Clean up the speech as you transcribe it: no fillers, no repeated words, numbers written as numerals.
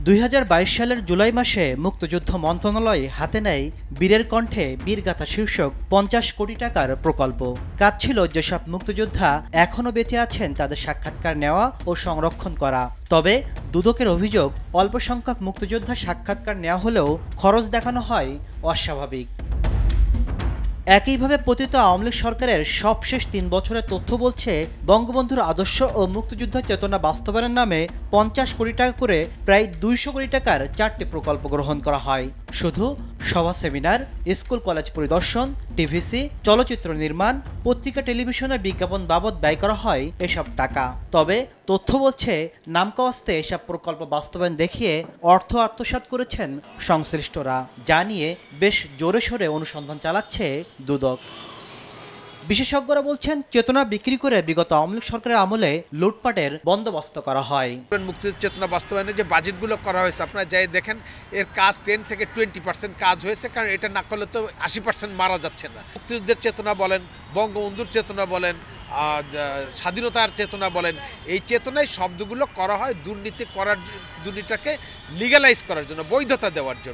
2022 সালের জুলাই মাসে মুক্তিযুদ্ধ মন্ত্রণালয় হাতে নেয় বীরের কণ্ঠে বীরগাথা শীর্ষক 50 কোটি টাকার প্রকল্প। কাজ ছিল যেসব মুক্তিযোদ্ধা এখনও বেঁচে আছেন তাদের সাক্ষাৎকার নেওয়া ও সংরক্ষণ করা। তবে দুদকের অভিযোগ, অল্প সংখ্যক মুক্তিযোদ্ধার সাক্ষাৎকার নেওয়া হলেও খরচ দেখানো হয় অস্বাভাবিক। একইভাবে পতিত আওয়ামী লীগ সরকারের সবশেষ 3 বছরের তথ্য বলছে, বঙ্গবন্ধুর আদর্শ ও মুক্তিযুদ্ধের চেতনা বাস্তবায়নের নামে 50 কোটি টাকা করে প্রায় 200 কোটি টাকার 4টি প্রকল্প গ্রহণ করা হয়। শুধু সভা, সেমিনার, স্কুল কলেজ পরিদর্শন, টিভিসি, চলচ্চিত্র নির্মাণ, পত্রিকা টেলিভিশনের বিজ্ঞাপন বাবদ ব্যয় করা হয় এসব টাকা। তবে তথ্য বলছে, নামকাওয়াস্তে এসব প্রকল্প বাস্তবায়ন দেখিয়ে অর্থ আত্মসাৎ করেছেন সংশ্লিষ্টরা, যা নিয়ে বেশ জোরে সোরে অনুসন্ধান চালাচ্ছে দুদক। বিশেষজ্ঞরা বলছেন, চেতনা বিক্রি করে বিগত আওয়ামী লীগ সরকারের আমলে লুটপাটের বন্দোবস্ত করা হয়। মুক্তিযুদ্ধ চেতনা বাস্তবায়নের যে বাজেটগুলো করা হয়েছে, আপনারা যাই দেখেন, এর কাজ 10 থেকে 20% কাজ হয়েছে, কারণ এটা না করলে তো 80% মারা যাচ্ছে না। মুক্তিযুদ্ধের চেতনা বলেন, বঙ্গবন্ধুর চেতনা বলেন, স্বাধীনতার চেতনা বলেন, এই চেতনায় শব্দগুলো করা হয় দুর্নীতিটাকে লিগ্যালাইজ করার জন্য, বৈধতা দেওয়ার জন্য।